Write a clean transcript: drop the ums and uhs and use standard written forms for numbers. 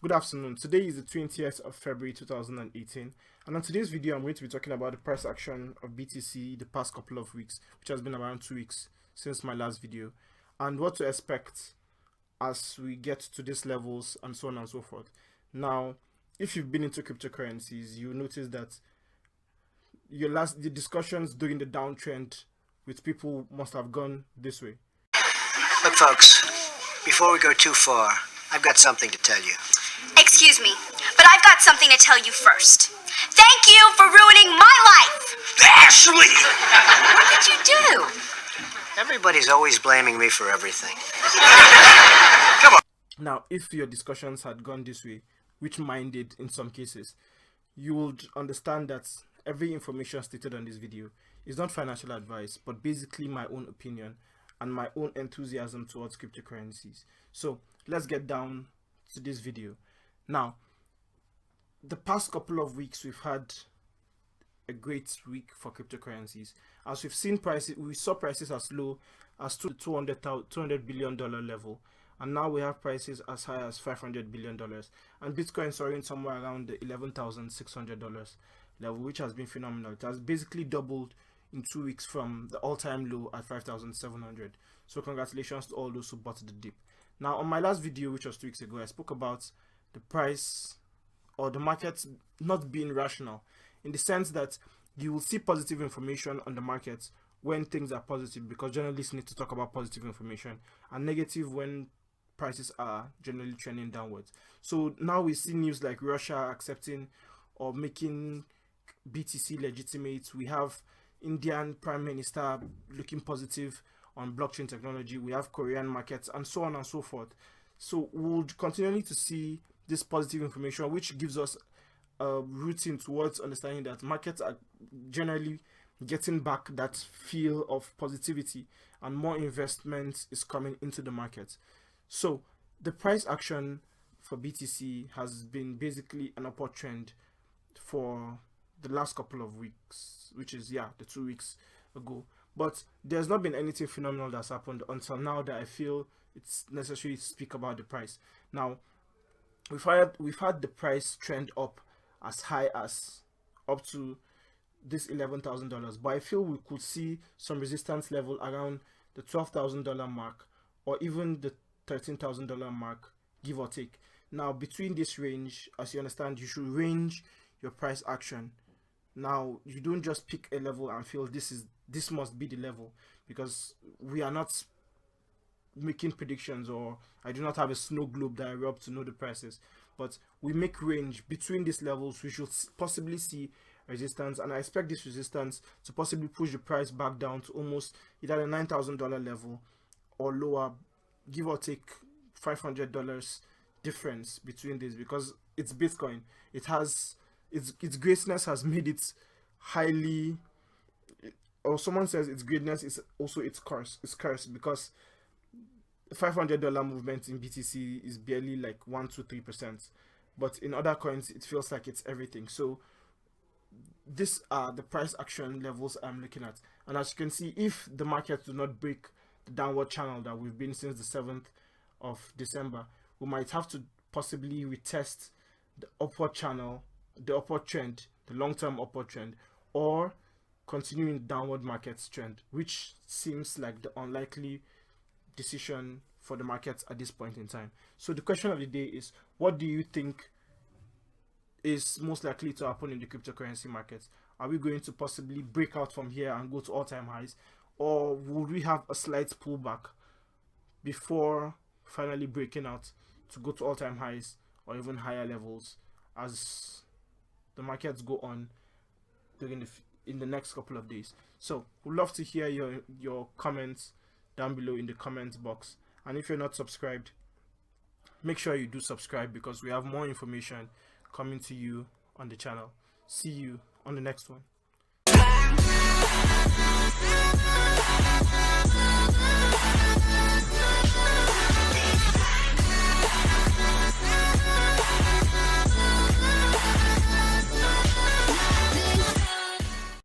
Good afternoon. Today is the 20th of February 2018, and on today's video I'm going to be talking about the price action of BTC the past couple of weeks, which has been around 2 weeks since my last video, and what to expect as we get to these levels and so on and so forth. Now, if you've been into cryptocurrencies, you notice that the discussions during the downtrend with people must have gone this way. Look, folks, before we go too far, I've got something to tell you. Excuse me, but I've got something to tell you first. Thank you for ruining my life! Ashley! What did you do? Everybody's always blaming me for everything. Come on. Now, if your discussions had gone this way, which mine did in some cases, you would understand that every information stated on this video is not financial advice, but basically my own opinion and my own enthusiasm towards cryptocurrencies. So let's get down to this video. Now, the past couple of weeks we've had a great week for cryptocurrencies. As we've seen prices, we saw prices as low as $200 billion level, and now we have prices as high as $500 billion, and Bitcoin soaring somewhere around the $11,600 level, which has been phenomenal. It has basically doubled in 2 weeks from the all-time low at 5,700. So congratulations to all those who bought the dip. Now, on my last video, which was 2 weeks ago, I spoke about the price or the market not being rational, in the sense that you will see positive information on the markets when things are positive, because journalists need to talk about positive information, and negative when prices are generally trending downwards. So now we see news like Russia accepting or making BTC legitimate. We have Indian Prime Minister looking positive on blockchain technology. We have Korean markets and so on and so forth. So we'll continually to see this positive information, which gives us a routine towards understanding that markets are generally getting back that feel of positivity and more investment is coming into the market. So the price action for BTC has been basically an upward trend for the last couple of weeks, which is the 2 weeks ago. But there's not been anything phenomenal that's happened until now that I feel it's necessary to speak about the price. Now, we've had the price trend up as high as up to this $11,000, but I feel we could see some resistance level around the $12,000 mark, or even the $13,000 mark, give or take. Now, between this range, as you understand, you should range your price action. Now, you don't just pick a level and feel this must be the level, because we are not making predictions, or I do not have a snow globe that I rub to know the prices, but we make range between these levels. We should possibly see resistance, and I expect this resistance to possibly push the price back down to almost either the $9,000 level or lower, give or take $500 difference between these, because it's Bitcoin. It has its greatness has made it highly, or someone says its greatness is also its curse. It's cursed, because $500 movement in BTC is barely like 1-3%, but in other coins it feels like it's everything. So these are the price action levels I'm looking at, and as you can see, if the market do not break the downward channel that we've been since the 7th of December, we might have to possibly retest the upward channel, the upward trend, the long-term upward trend, or continuing downward market trend, which seems like the unlikely decision for the markets at this point in time. So the question of the day is, what do you think is most likely to happen in the cryptocurrency markets? Are we going to possibly break out from here and go to all-time highs, or would we have a slight pullback before finally breaking out to go to all-time highs or even higher levels as the markets go on during in the next couple of days? So we'd love to hear your comments down below in the comments box, and if you're not subscribed, make sure you do subscribe, because we have more information coming to you on the channel. See you on the next one.